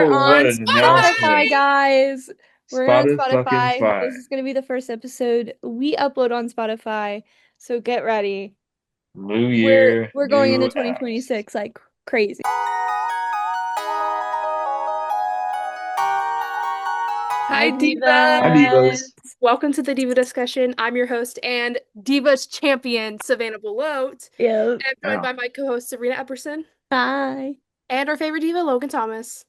We're what on an announcement. Spotify, guys. We're on Spotted fucking Spotify. fire. This is going to be the first episode we upload on Spotify. So get ready. New We're year, we're going into new ass. 2026 like crazy. Hi, Hi, Hi, Diva. Divas. Divas. Welcome to the Diva discussion. I'm your host and Diva's champion, Savannah Belote, Yep. and joined Wow. by my co-host, Sabrina Epperson, Hi. and our favorite diva, Logan Thomas.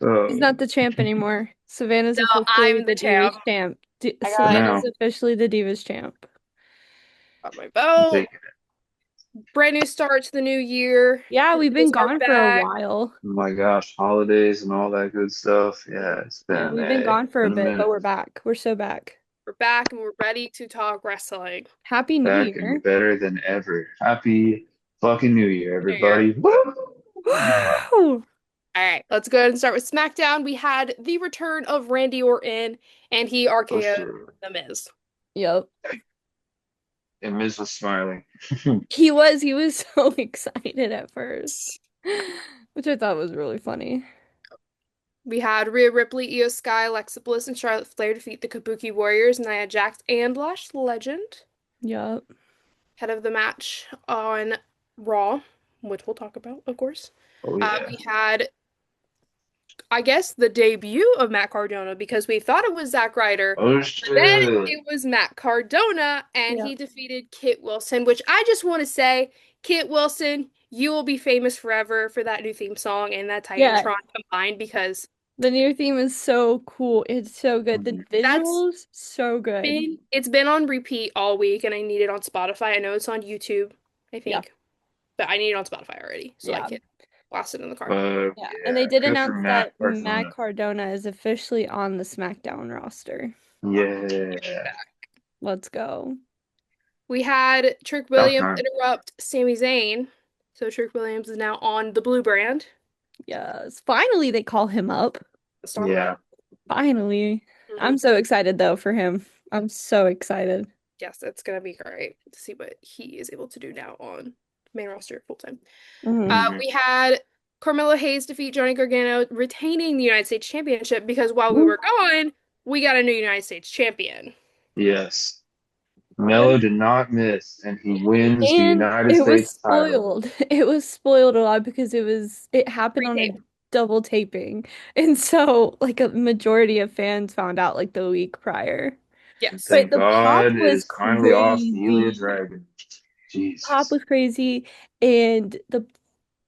He's So, not the champ anymore. Savannah's No, officially I'm the the Divas champ. champ. I for got, Savannah's now, officially the Divas champ. got my I'm belt. taking Brand new start to the new year. Yeah, The we've been Divas are gone for a back. while. it. Oh my gosh, holidays and all that good stuff. Yeah, Yeah, we've been gone for a been a bit, but minute. we're back. We're so back. We're back and we're ready to talk wrestling. Happy New Back and Year. better than ever. Happy fucking New Year, New Year. everybody. Woo! Woo! All right, let's go ahead and start with SmackDown. We had the return of Randy Orton, and he For RKO'd sure. The Miz. Yep. And Miz was smiling. He was so excited at first, which I thought was really funny. We had Rhea Ripley, Io Sky, Alexa Bliss, and Charlotte Flair defeat the Kabuki Warriors, Nia Jax, and Lash Legend. Yep. Head of the match on Raw, which we'll talk about, of course. Oh yeah. We had, I guess, the debut of Matt Cardona because we thought it was Zack Ryder, Oh but then shit. it was Matt Cardona, and he Yep. defeated Kit Wilson, which I just want to say, Kit Wilson, you will be famous forever for that new theme song and that Yeah. Titantron combined because The new theme is so cool. It's so good. The that's visuals, so good. it's been on repeat all week and I need it on Spotify. I know it's on YouTube, I Yeah. think, but I need it on Spotify already so I Yeah. can blast it in the car. Yeah. And they Yeah. did Good for announce Matt that Matt Cardona. Cardona is officially on the SmackDown roster. Yeah. Let's go. We had Trick About Williams time. interrupt Sami Zayn. So Trick Williams is now on the blue brand. Yes. Finally, they call him up. Let's talk about Yeah. it. Finally. Mhm. I'm so excited though for him. I'm so excited. Yes, it's gonna be great to see what he is able to do now on main roster full time. Hmm. We had Carmelo Hayes defeat Johnny Gargano, retaining the United States Championship because while we were gone, we got a new United States champion. Yes. Melo did not miss, and he wins the And United it was States title. spoiled. It was spoiled a lot because it happened on a Pre-tape. double taping. And so like a majority of fans found out like the week prior. Yes. But Thank the pop God was is finally off Ilya crazy. Dragon. Pop Jesus. was crazy. And the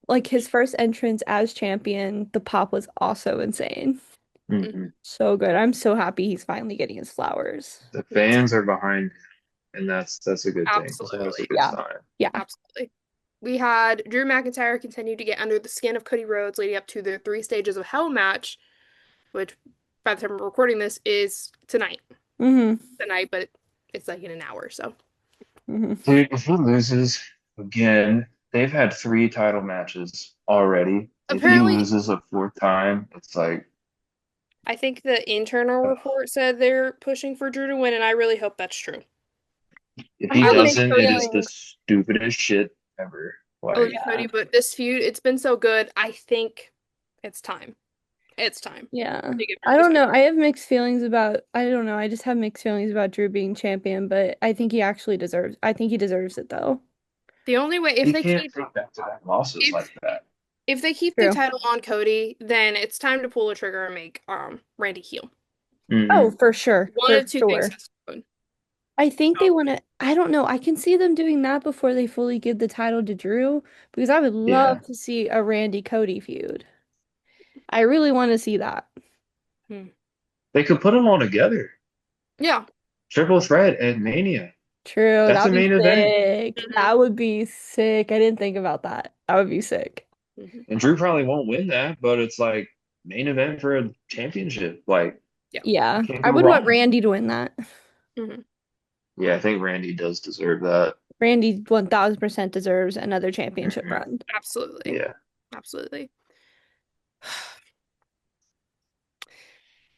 like his first entrance as champion, the pop was also insane. Hmm. So good. I'm so happy he's finally getting his flowers. The Me too. fans are behind him, and that's a good thing. So that's a Absolutely. good Yeah. sign. Yeah. Absolutely. We had Drew McIntyre continue to get under the skin of Cody Rhodes leading up to the three stages of Hell match, which by the time we're recording this is tonight. Hmm. Tonight, but it's like in an hour, so. Hmm. Dude, if he loses again, they've had 3 title matches already. If he Apparently, loses a 4th time, it's like, I think the internal uh, report said they're pushing for Drew to win, and I really hope that's true. if I he I have would mixed make doesn't, it Cody, is the feelings. stupidest shit ever. I would Like, make Yeah. Cody, but this feud, it's been so good. I think it's time. It's time Yeah. to give Drew I this don't know. title. I have mixed feelings about I don't know. I just have mixed feelings about Drew being champion, but I think he deserves it though. The only way, he can't take back-to-back losses if like that. if they keep the True. title on Cody, then it's time to pull the trigger and make Randy heel. Oh, Hmm. for sure. One For of two things sure. has to happen. I think No. they want to I don't know. I can see them doing that before they fully give the title to Drew because I would Yeah. love to see a Randy Cody feud. I really want to see that. Hmm. They could put them all together. Yeah. Triple threat at Mania. True. That's That a would be main event. sick. Mhm. That would be sick. I didn't think about that. That would be sick. Mhm. And Drew probably won't win that, but it's like main event for a championship. Like, Yeah. Yeah. can't I go would want wrong. Randy to win that. Mhm. Yeah, I think Randy does deserve that. Randy 1000% deserves another championship Mhm. run. Absolutely. Yeah. Absolutely.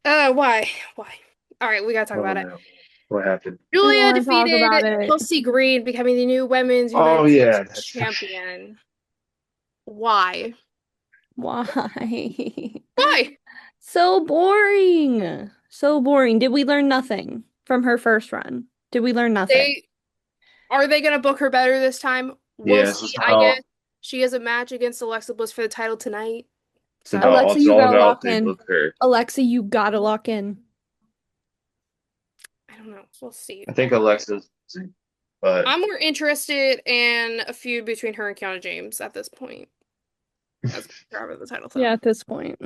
Why? Why? All right, we gotta talk Oh about it. no. What happened? I don't Julia want to talk defeated about it. Chelsea Green, becoming the new Women's Oh United States yeah, that's champion. Why? Why? Why? So boring. So boring. Did we learn nothing from her first run? Did we learn nothing? They Are they gonna book her better this time? We'll Yeah, it's see. just I how guess she has a match against Alexa Bliss for the title tonight. So Alexa, it's you all gotta about lock they in. book her. Alexa, you gotta lock in. I don't know. We'll see. I think Alexa's, but I'm more interested in a feud between her and Kiana James at this point as grab of the title Yeah, though. at this point.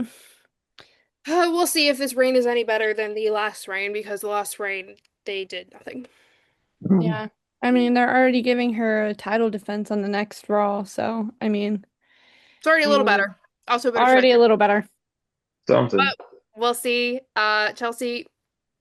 We'll see if this reign is any better than the last reign because the last reign they did nothing. Yeah. I mean, they're already giving her a title defense on the next Raw, so I mean, It's already a little mm, better. Also a better story. already a little better. something. But we'll see. Chelsea,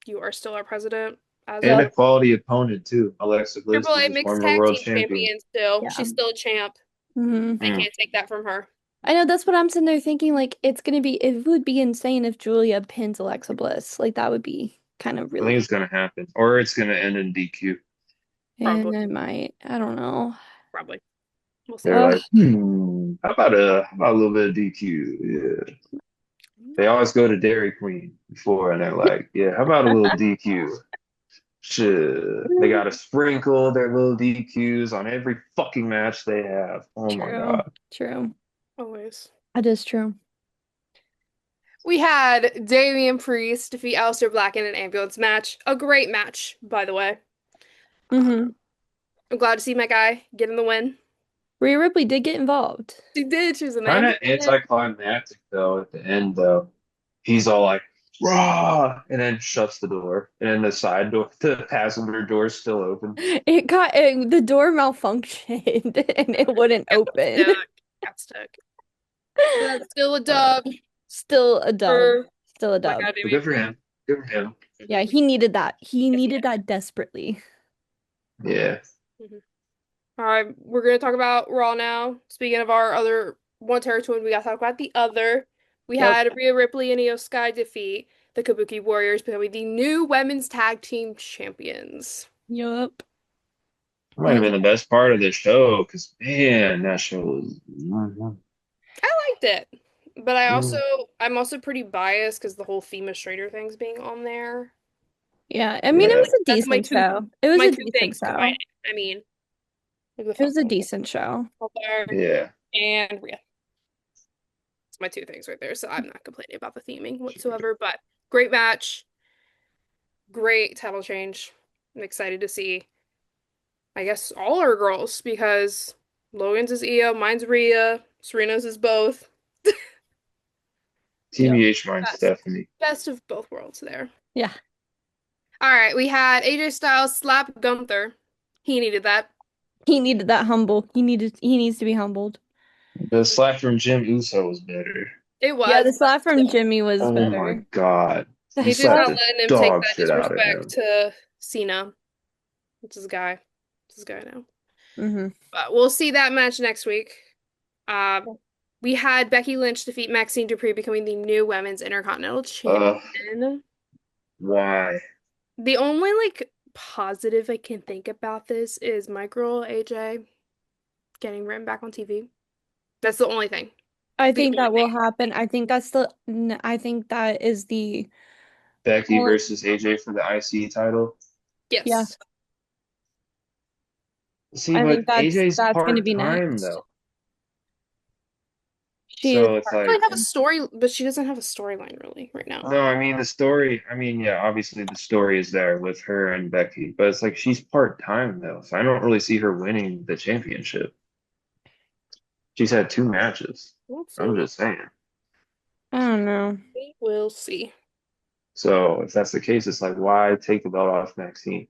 you are still our president as And of a quality opponent too. Alexa Bliss is AAA a mixed former tag world team champion. champion still. Yeah. She's still a champ. They Hmm. Mm. can't take that from her. I know that's what I'm sitting there thinking. Like, it would be insane if Julia pins Alexa Bliss. Like, that would be kind of I think really, it's gonna happen, or it's gonna end in DQ. Probably. and it might. I don't know. Probably. We'll see. They're Ugh, like, how about a little bit of DQ? Yeah. They always go to Dairy Queen before, and they're like, yeah, how about a little DQ? Shit. They gotta sprinkle their little DQs on every fucking match they have. Oh my true, God. true. Always. That is true. We had Damian Priest defeat Aleister Black in an ambulance match. A great match, by the way. Uh, Hmm. I'm glad to see my guy getting the win. Rhea Ripley did get involved. She did. She was an Kind of ambulance. anticlimactic though at the end though. He's all like, raw, and then shuts the door. And the side door, the passenger door is still open. The door malfunctioned and it wouldn't open. Stuck. Got stuck. That's still a Uh, dub Still a dub. for Still a my dub. guy but Damian good for Priest. him. Good for him. Yeah, he needed that. He Yes, he needed that desperately. Yeah. did. All right, we're gonna talk about Raw now. Speaking of our other one territory, we gotta talk about the other. We Yep. had Rhea Ripley and Io Sky defeat the Kabuki Warriors, becoming the new women's tag team champions. Yup. That might have And been the best part of the show because man, that show was I liked it, but mm. I'm also pretty biased because the whole theme of Stranger Things being on there. yeah, I mean, it Yeah. was a That's decent show. It was my a two decent things show. combined. I mean, like the It was a Falcon decent show. there Yeah. and Rhea. It's my two things right there. So I'm not complaining about the theming whatsoever. But great match, great title change. I'm excited to see, I guess, all our girls because Logan's is Io, mine's Rhea, Serena's is both. Yep. TBH mine Best, Stephanie. best of both worlds there. Yeah. All right, we had AJ Styles slap Gunther. He needed that. He needed that humble. He needs to be humbled. The slap from Jim Uso was better. It Yeah, was, the but slap from still, Jimmy was Oh my better. God. The He AJ's slapped not slap. the letting him take dog that shit out of disrespect him. to Cena. It's his guy. It's his guy now. Hmm. But we'll see that match next week. Uh, we had Becky Lynch defeat Maxine Dupree, becoming the new Women's Intercontinental Uh, Champion. why? The only positive I can think about this is my girl AJ getting written back on TV. That's the only thing. I The think only that will thing. happen. I think that is the Becky only, versus AJ for the IC title. yeah, Yes. See, I think but AJ's that's going to be part-time next. though. She is So it's Really like, have a story, but she doesn't have a storyline really right now. no, I mean the story, I mean, yeah, obviously the story is there with her and Becky, but it's like she's part-time though. So I don't really see her winning the championship. She's had two matches. We'll I'm see. just saying. I don't know. We will see. So if that's the case, it's like, why take the belt off Maxine?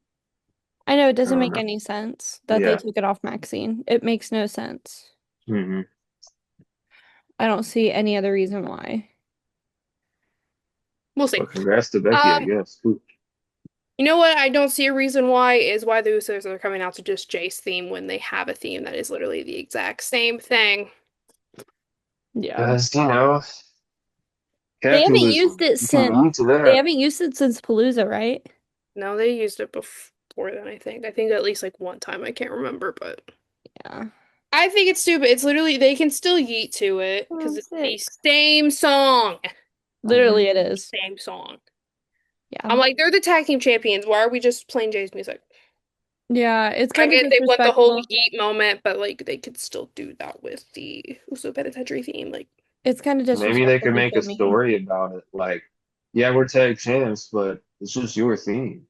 I know it I doesn't don't make know. any sense that they Yeah. took it off Maxine. It makes no sense. Hmm. I don't see any other reason why. We'll Well, see. congrats to Becky, I Um, guess. Ooh. you know what? I don't see a reason why is why the Usos are coming out to just Jace theme when they have a theme that is literally the exact same thing. Yeah. Because, They Kathy haven't was used it since beat to they that. haven't used it since Palooza, right? No, they used it before then, I think. I think at least one time. I can't remember, but Yeah. I think it's stupid. It's literally they can still yeet to it Oh, because it's the six. same song. Literally it is. Same song. I'm Yeah. like, they're the tag team champions. Why are we just playing Jay's music? Yeah, it's I kind of get they want the whole disrespectful. eat moment, but like they could still do that with the Uso Penitentiary theme. Like, It's kind of Maybe they disrespectful could to make a Jimmy. story about it. Like, yeah, we're tag champs, but it's just your theme.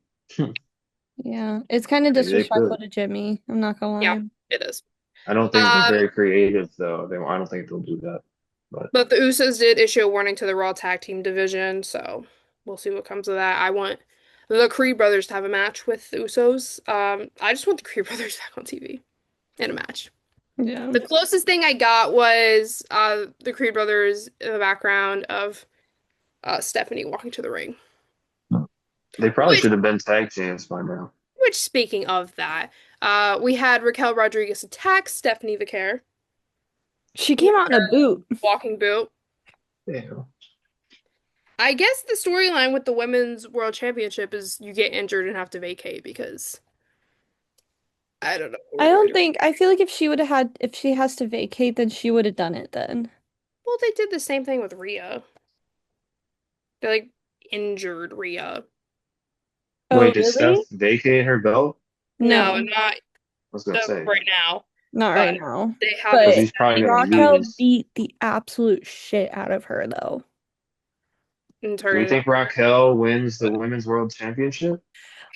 Yeah, it's kind of Maybe they disrespectful could. to Jimmy. I'm not gonna yeah, lie. it is. I don't think they're Um, very creative, though. I don't think they'll do that. But but the Usos did issue a warning to the Raw Tag Team division, so we'll see what comes of that. I want the Creed brothers to have a match with the Usos. I just want the Creed brothers back on TV in a match. Yeah. The closest thing I got was the Creed brothers in the background of Stephanie walking to the ring. they probably Which, should have been tag champs by now. which speaking of that, we had Raquel Rodriguez attack Stephanie Vicaire She with came out in a her boot. walking boot. Yeah. I guess the storyline with the Women's World Championship is you get injured and have to vacate because I don't know what I we're gonna don't do. think, I feel like if she has to vacate, then she would have done it then. Well, they did the same thing with Rhea. They like injured Rhea. Oh, Wait, did really? Steph vacate her belt? No, No, not I was gonna say right now, not but right now. they haven't because But he's said probably gonna anything about Raquel lose. beat the absolute shit out of her though. it in Do we targeted. think Raquel wins the Women's World Championship?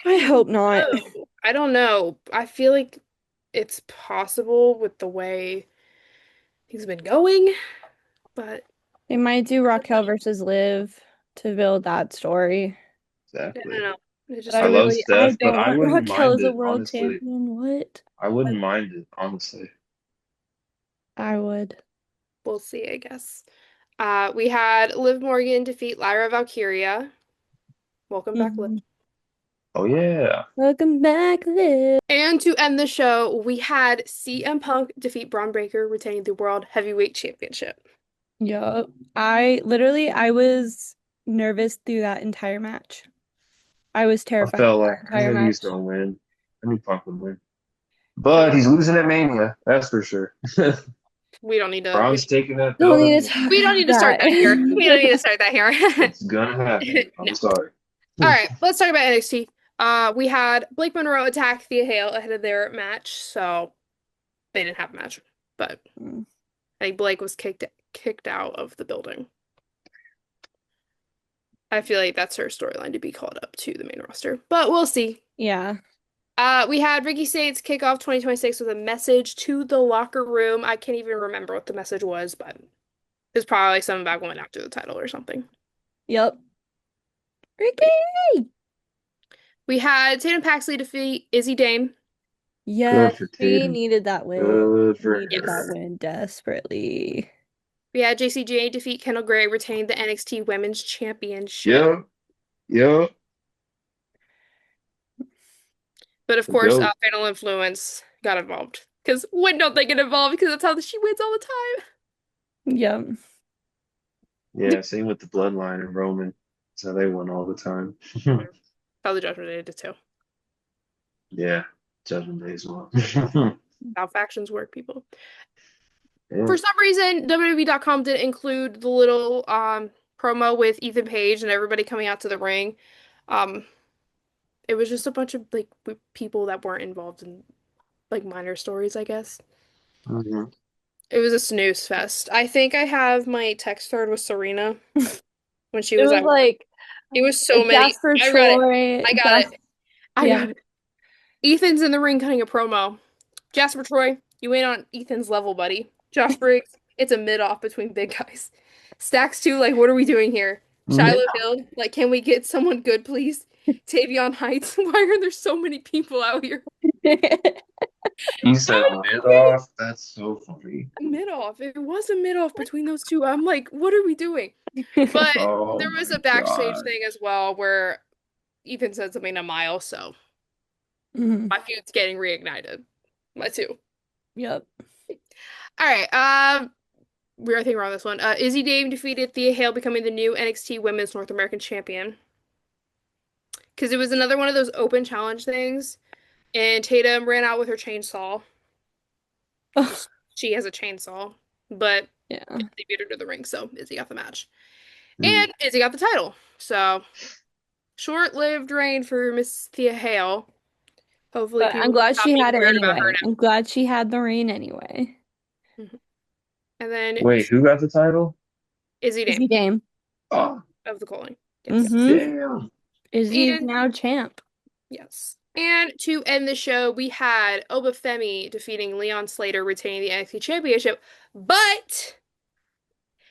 I hope not. Oh, I don't know. I feel like it's possible with the way things have been going, but They might do Raquel versus Liv to build that story. I don't Exactly. know. It But just I feels love I Steph, but don't I want wouldn't Raquel mind as a it, world honestly. champion. What? I wouldn't mind it, honestly. I would. we'll see, I guess. We had Liv Morgan defeat Lyra Valkyria. Welcome back, Liv. Mhm. Oh yeah. Welcome back, Liv. And to end the show, we had CM Punk defeat Braun Breaker, retaining the World Heavyweight Championship. Yup. I was nervous through that entire match. I was I terrified felt through like that I entire knew he was match. gonna win. I knew Punk would win. So But he's losing at Mania, that's for sure. we don't need to Braun's taking that Don't belt at need to Mania. talk we don't about need to start that here. We don't need to that. start that here. It's gonna happen. No. I'm sorry. All right, let's talk about NXT. We had Blake Monroe attack Thea Hale ahead of their match, so they didn't have a match, but I think Blake was kicked out of the building. I feel like that's her storyline to be called up to the main roster, but we'll see. Yeah. We had Ricky Saints kick off 2026 with a message to the locker room. I can't even remember what the message was, but it's probably something about going after the title or something. Yep. But Ricky. we had Tatum Paxley defeat Izzy Dame. Yes, Good for she Tatum. needed that win. Good She for needed that her. Yes. win desperately. We had JCJ defeat Kendall Gray, retain the NXT Women's Championship. Yep. Yep. But of The course, GOAT. Fatal Influence got involved. Because when don't they get involved? Because that's how she wins all the Yep. Yeah, same with the Bloodline and Roman. That's how they won all the time. time. How the Judgment Day did too. Yeah. Judgment Day as well. How factions work, people. Yeah. For some reason, WWE.com didn't include the little promo with Ethan Page and everybody coming out to the ring. Um, it was just a bunch of like people that weren't involved in like minor stories, I guess. Mhm. It was a snooze fest. I think I have my text thread with Serena when she It was was at work. like It was so many. Jasper I got it. Troy. I got it. I Yeah. got it. Ethan's in the ring cutting a promo. Jasper Troy, you ain't on Ethan's level, buddy. Josh Briggs, it's a mid-off between big guys. Stacks 2, like, what are we doing here? Mhm. Shiloh Hill, like, can we get someone good, please? Tavion Heights, why are there so many people out here? He I said mid quit off. That's so funny. mid-off. It was a mid-off between those two. I'm like, what are we doing? But Oh there was my a backstage God. thing as well where Ethan said something to Miles, so Mhm. my feud's getting reignited. My two. Yep. All right. I think we're on this one. Izzy Dame defeated Thea Hale, becoming the new NXT Women's North American Champion. Because it was another one of those open challenge things, and Tatum ran out with her chainsaw. Because she has a chainsaw, but Yeah. they beat her to the ring, so Izzy got the match. Mm. And Izzy got the title. So short-lived reign for Miss Thea Hale. Hopefully But I'm people can glad stop she being had it weird about her anyway. I'm glad she had the reign anyway. now. And then Wait, who got the title? Izzy Is Dame he game? Oh, of the Calling. Yes. Mm-hmm. damn. Izzy is And now champ. yes. And to end the show, we had Obafemi defeating Leon Slater, retaining the NXT Championship, but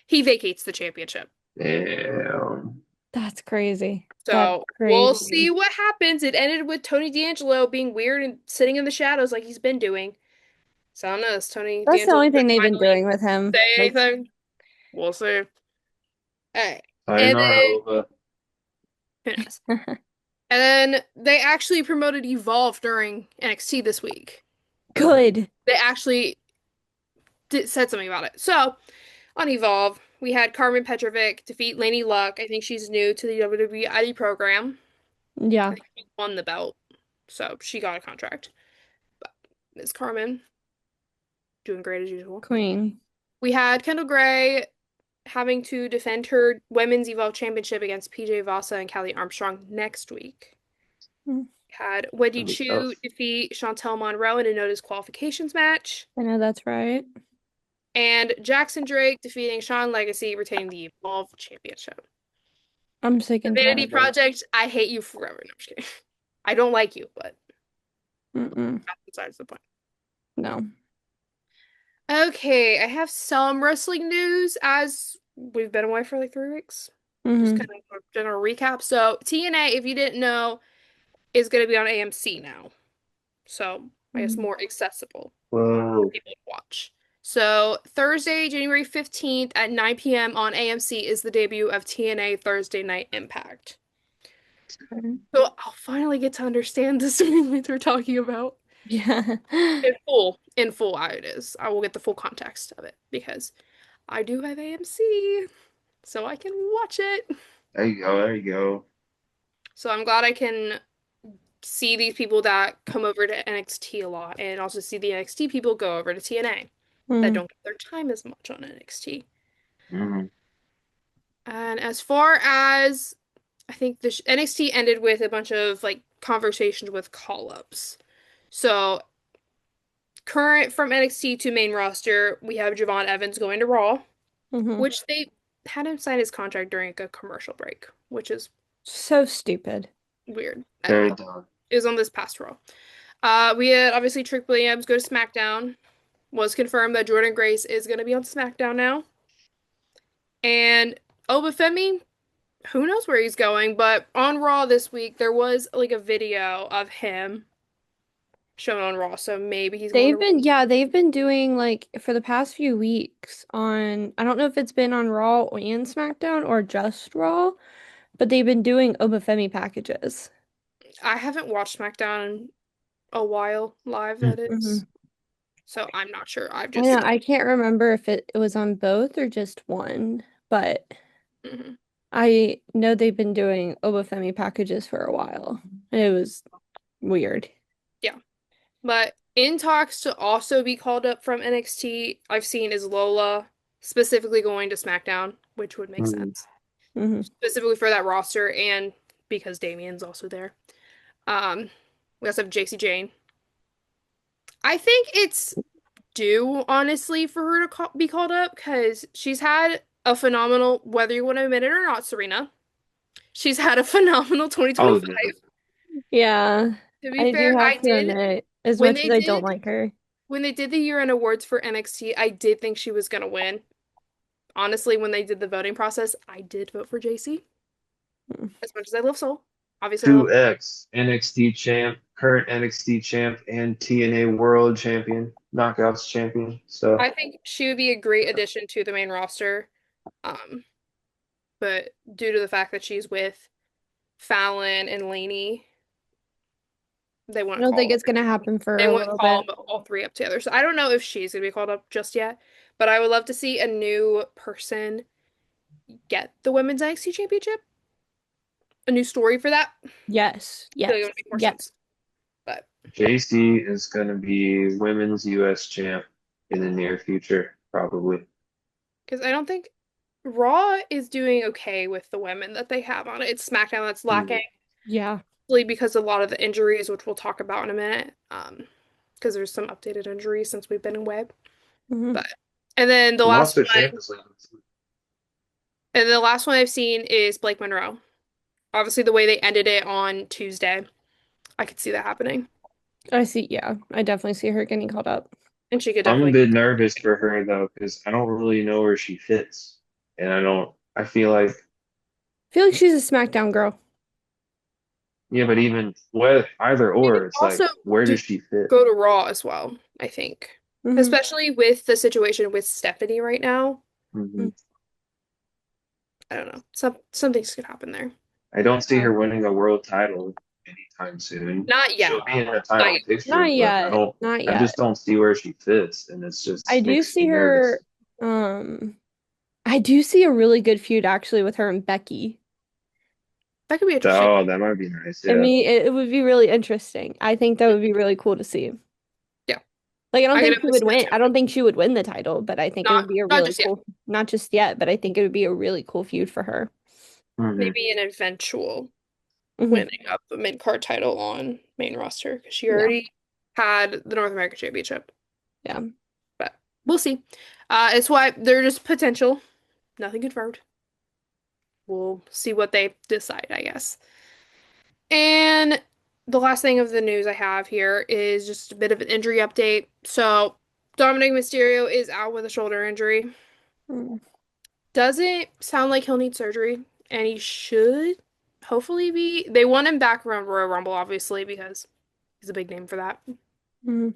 he vacates the championship. Damn. That's crazy. That's So we'll see crazy. what happens. It ended with Tony D'Angelo being weird and sitting in the shadows like he's been doing. So I don't know. Is Tony That's the D'Angelo only gonna thing they've been finally doing with him. say Like, anything? We'll see. All right. And Sayonara, then Ova. who knows? And then they actually promoted Evolve during NXT this week. good. They actually said something about it. So on Evolve, we had Carmen Petrovic defeat Lanie Luck. I think she's new to the WWE ID program. I Yeah, think she won the belt, so she got a contract. But Ms. Carmen doing great as usual. queen. We had Kendall Gray having to defend her women's Evolve championship against PJ Vasa and Callie Armstrong next week. Mm, Had Wendy That'd be Chu tough. defeat Chantel Monroe in a no disqualifications match. I know that's right. And Jackson Drake defeating Sean Legacy, retaining the Evolve Championship. I'm sick The and Vanity tired of it. Project, I hate you forever. No, I'm just kidding. I don't like you, but Mm-mm. that's besides the point. No. Okay, I have some wrestling news as we've been away for like 3 weeks. Just Mm-hmm. kind of a general recap. So, TNA, if you didn't know, is going to be on AMC now. So, I guess Mm-hmm. more accessible for Whoa. people to watch. So, Thursday, January 15th at 9 p.m. on AMC is the debut of TNA Thursday Night Impact. Okay. So, I'll finally get to understand the storylines we're talking about. Yeah. In full, how it is. I will get the full context of it because I do have AMC, so I can watch it. There you go. There you go. So I'm glad I can see these people that come over to NXT a lot and also see the NXT people go over to TNA that Mm-hmm. don't get their time as much on NXT. Mm. And as far as I think the NXT ended with a bunch of like conversations with call-ups. So current from NXT to main roster, we have Javon Evans going to Raw, Mm-hmm. which they had him sign his contract during a commercial break, which is So stupid. weird. I don't Very know. dumb. It was on this past Raw. We had obviously Trick Williams go to SmackDown. Was confirmed that Jordan Grace is going to be on SmackDown now. And Obafemi, who knows where he's going, but on Raw this week there was like a video of him shown on Raw, so maybe he's going to Raw. Yeah, they've been doing like for the past few weeks on, I don't know if it's been on Raw and SmackDown or just Raw, but they've been doing Obafemi packages. I haven't watched SmackDown in a while, live that Hmm. is. So I'm not sure. I've I just know, seen. I can't remember if it was on both or just one, but Mhm. I know they've been doing Obafemi packages for a while, and it was weird. Yeah. But in talks to also be called up from NXT, I've seen is Lola specifically going to SmackDown, which would make Mm. sense. Hmm. Specifically for that roster and because Damien's also there. Um, we also have JC Jane. I think it's due, honestly, for her to be called up because she's had a phenomenal, whether you want to admit it or not, Serena, she's had a phenomenal Oh, 2025. yeah. Yeah, To be I do fair, have I to did admit, as when much as they I don't did like her. when they did the year-end awards for NXT, I did think she was gonna win. Honestly, when they did the voting process, I did vote for JC. Mm. As much as I love Soul, obviously I love. 2X NXT champ, current NXT champ, and TNA World Champion, Knockouts champion. So, I think she would be a great addition to the main roster. Um, but due to the fact that she's with Fallon and Lainey, they I wouldn't don't think call it's gonna happen for they a wouldn't little call bit. them all three up together. So I don't know if she's gonna be called up just yet, but I would love to see a new person get the women's NXT championship. A new story for that. I Yes, feel like it yes, would make more yes. sense. But JC is going to be women's US champ in the near future, probably. because I don't think Raw is doing okay with the women that they have on it. It's SmackDown that's lacking, Mhm. Yeah. really because of a lot of the injuries, which we'll talk about in a minute. Because there's some updated injuries since we've been away. Hmm. But and then the We last lost the one, Champions League. and the last one I've seen is Blake Monroe. Obviously, the way they ended it on Tuesday, I could see that happening, I see. Yeah, I definitely see her getting called up. and she could I'm a definitely. bit nervous for her though, because I don't really know where she fits. And I feel like, I feel like she's a SmackDown girl. yeah, but even whether either She could or, it's also like, where do does she fit? go to Raw as well, I think. Hmm. Especially with the situation with Stephanie right now. Hmm. I don't know. Some things could happen there. I don't see Yeah. her winning a world title anytime soon. Not yet. She'll be in a Not title yet. picture, Not but yet. Not I yet. just don't see where she fits, and it's I just do makes see me her. nervous. Um, I do see a really good feud actually with her and Becky. That could be interesting. Oh, that might be nice. I Yeah. mean, it would be really interesting. I think that would be really cool to see. Yeah. Like, I don't I could think she definitely would see that win. too. I don't think she would win the title, but I think it would be a Not really just yet. cool, not just yet, but I think it would be a really cool feud for her. Hmm. Maybe an eventual Hmm. winning of the mid-card title on main roster because she Yeah. already had the North American Championship. Yeah. But we'll see. It's why they're just potential. Nothing confirmed. We'll see what they decide, I guess. And the last thing of the news I have here is just a bit of an injury update. So, Dominic Mysterio is out with a shoulder injury. Mm. Doesn't sound like he'll need surgery, and he should hopefully be. They want him back around Royal Rumble, obviously, because he's a big name for that. Mm.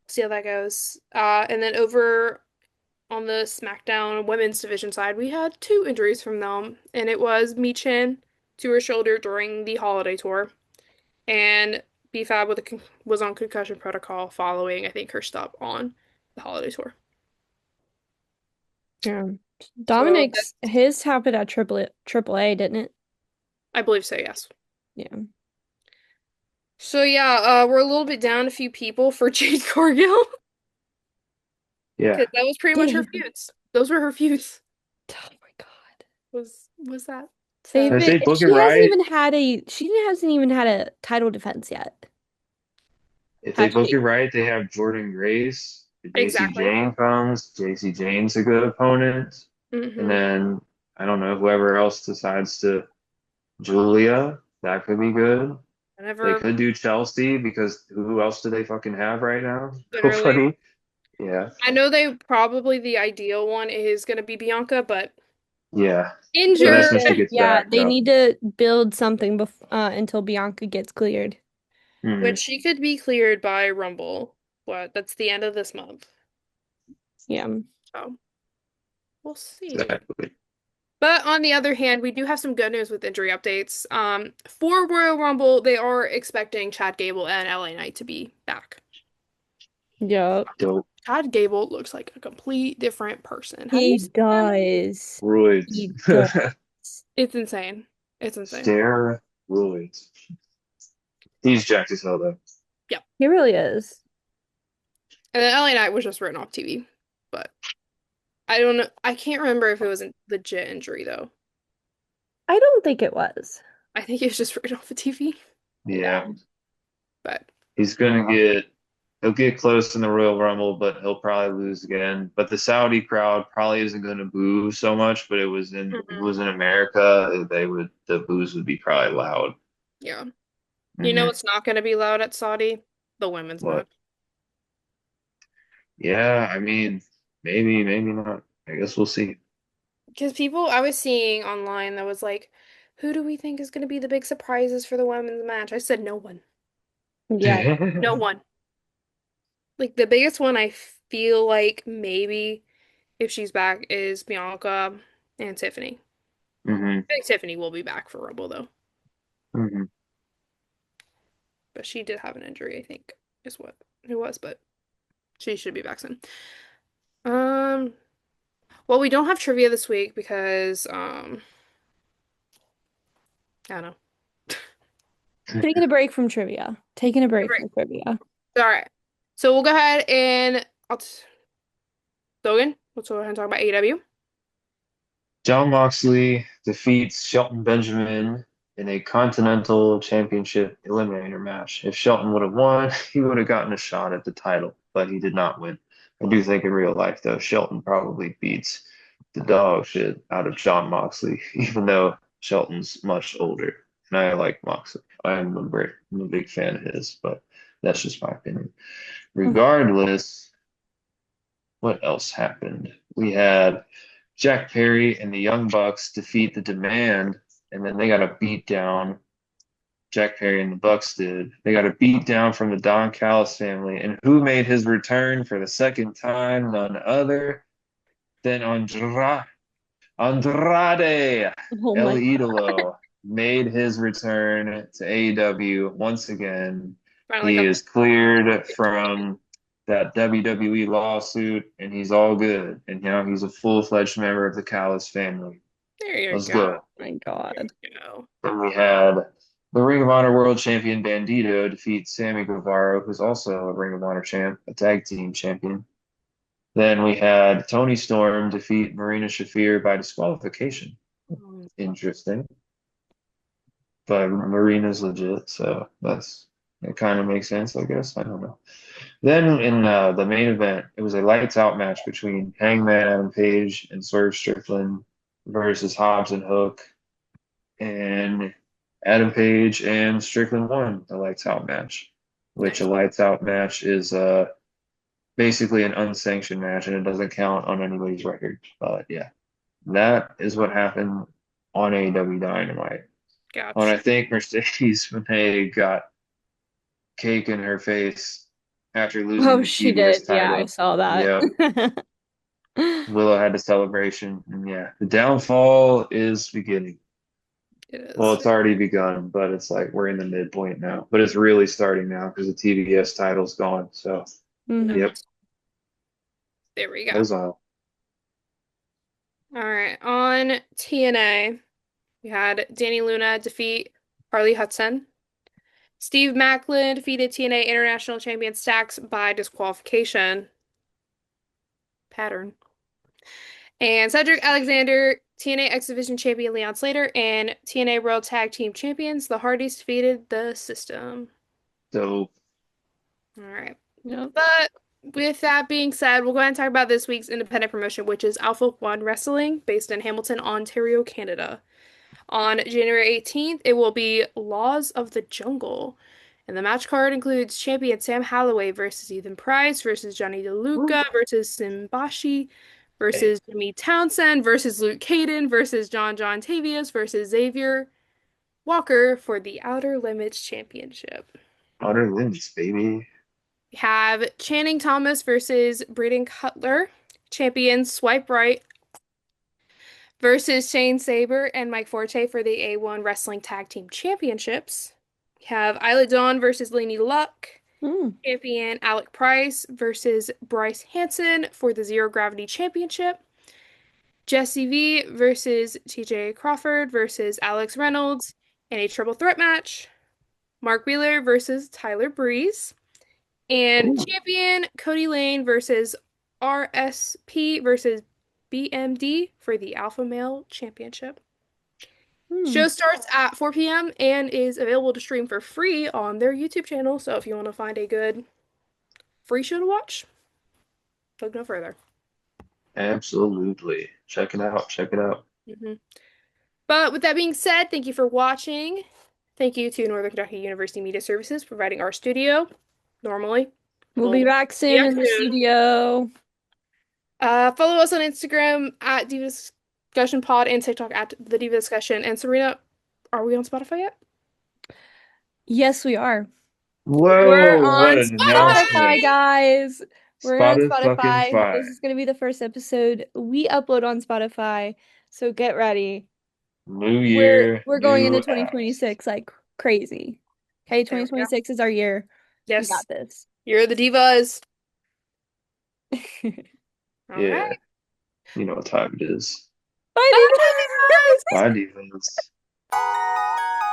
See how that goes. And then over on the SmackDown women's division side, we had two injuries from them, and it was Michin to her shoulder during the holiday tour, and B-Fab was on concussion protocol following, I think, her stop on the holiday tour. Yeah. So Dominic's his happened at Triple A, didn't it? I believe so, yes. Yeah. So yeah, we're a little bit down a few people for Jade Cargill Yeah. because that was pretty much her Dang. feuds. Those were her feuds. Oh my God. Was that? They've So If been, they book it she hasn't right, even had a she hasn't even had a title defense yet, if they has book she? it right, they have Jordan Grace. If JC exactly. Jane comes, JC Jane's a good opponent. And Hmm. then I don't know, whoever else decides to Julia, that could be good. They Whenever, could do Chelsea because who else do they fucking have right now? literally, Nobody. Yeah. I know they probably the ideal one is gonna be Bianca, but Yeah. They But need that's injured, when she to, gets yeah, back they up. need to build something until Bianca gets cleared. Hmm. which she could be cleared by Rumble. What? That's the end of this month. Yeah. So we'll see. Exactly. But on the other hand, we do have some good news with injury updates. For Royal Rumble, they are expecting Chad Gable and LA Knight to be back. Yep. Dope. Chad Gable looks like a complete different person. Have you He seen him? does. Roids. He does. It's insane. It's insane. Steroids. He's jacked as hell though. Yep. He really is. And then LA Knight was just written off TV. But I don't know. I can't remember if it was a legit injury though. I don't think it was. I think it was just written off of TV. Yeah. But He's he'll get close in the Royal Rumble, but he'll probably lose again. But the Saudi crowd probably isn't going to boo so much, but if it mhm, was in America, the boos would be probably loud. yeah. You know Hmm. what's not going to be loud at Saudi? The women's What? match. Yeah, I mean, maybe not. I guess we'll see. Because people I was seeing online that was like, who do we think is going to be the big surprises for the women's match? I said no one. Yeah. No one. Like the biggest one I feel like maybe if she's back is Bianca and Tiffany. Hmm. I think Tiffany will be back for Rumble though. Hmm. But she did have an injury, I think, is what it was, but she should be back soon. Um, well, we don't have trivia this week because I don't know. Taking a break from trivia. Taking a break from trivia. All right. So we'll go ahead and Logan, let's go ahead and talk about AEW. John Moxley defeats Shelton Benjamin in a Continental Championship Eliminator match. If Shelton would have won, he would have gotten a shot at the title, but he did not win. I do think in real life, though, Shelton probably beats the dog shit out of John Moxley, even though Shelton's much older. And I like Moxley. I'm a big fan of his, but that's just my opinion. Regardless, what else happened? We had Jack Perry and the Young Bucks defeat the Demand, and then they got a beat down. Jack Perry and the Bucks did. They got a beat down from the Don Callis family, and who made his return for the second time? None other than Andrade Oh El my Idolo made his return to AEW once again. Finally He come. is cleared from that WWE lawsuit, and he's all good. And now he's a full-fledged member of the Callis family. There you Let's go. go. my God. There you go. Then we had the Ring of Honor World Champion Bandito defeat Sammy Guevara, who's also a Ring of Honor champ, a tag team champion. Then we had Tony Storm defeat Marina Shafir by disqualification. Interesting. But Marina's legit, so that kind of makes sense, I guess. I don't know. Then in the main event, it was a lights out match between Hangman Adam Page and Swerve Strickland versus Hobbs and Hook. And Adam Page and Strickland won the lights out match, which a Nice. lights out match is basically an unsanctioned match and it doesn't count on anybody's record. But yeah, that is what happened on AEW Dynamite. When Gotcha. I think Mercedes Moné got cake in her face after losing Oh, the she did. TBS Yeah, I title. saw that. Yep. Willow had the celebration. And yeah, the downfall is beginning. It Well, is. it's already begun, but it's like we're in the midpoint now. But it's really starting now because the TBS title's gone. So, Mhm. yep, Nice. There we that go. was all. All right. On TNA, we had Danny Luna defeat Harley Hudson. Steve Macklin defeated TNA International Champion Stax by disqualification. Pattern. And Cedric Alexander, TNA X Division Champion Leon Slater, and TNA World Tag Team Champions, the Hardys defeated the System. So, All right. Yep. But with that being said, we'll go ahead and talk about this week's independent promotion, which is Alpha One Wrestling, based in Hamilton, Ontario, Canada. On January 18th, it will be Laws of the Jungle. And the match card includes champion Sam Holloway versus Ethan Price versus Johnny DeLuca versus Simbashi hey, versus Jimmy Townsend versus Luke Caden versus John Tavius versus Xavier Walker for the Outer Limits Championship. Outer Limits, baby. We have Channing Thomas versus Braden Cutler, champion Swipe Right versus Shane Saber and Mike Forte for the A1 Wrestling Tag Team Championships. We have Isla Dawn versus Lainey Luck, Mm. champion Alec Price versus Bryce Hanson for the Zero Gravity Championship. Jesse V versus TJ Crawford versus Alex Reynolds in a triple threat match. Mark Wheeler versus Tyler Breeze. And Ooh, champion Cody Lane versus RSP versus BMD for the Alpha Male Championship. Hmm. Show starts at 4 p.m. and is available to stream for free on their YouTube channel. So if you want to find a good free show to watch, look no further. absolutely. Check it out. Check it out. Mhm. But with that being said, thank you for watching. Thank you to Northern Kentucky University Media Services providing our studio normally. We'll be Well, back soon yeah, in the soon. studio. Follow us on Instagram at Diva Discussion Pod and TikTok at the Diva Discussion. And Serena, are we on Spotify yet? Yes, we are. We're Whoa, what on an announcement. Spotify, guys. We're on Spotted fucking Spotify. This fire. is going to be the first episode we upload on Spotify. So get ready. New We're year, we're going into new apps. 2026 like crazy. Okay, There we go. 2026 is our year. We Yes, got this. you're the Divas. All Yeah, right. you know what time it is. Bye, Bye, Divas! Divas! Bye, divas.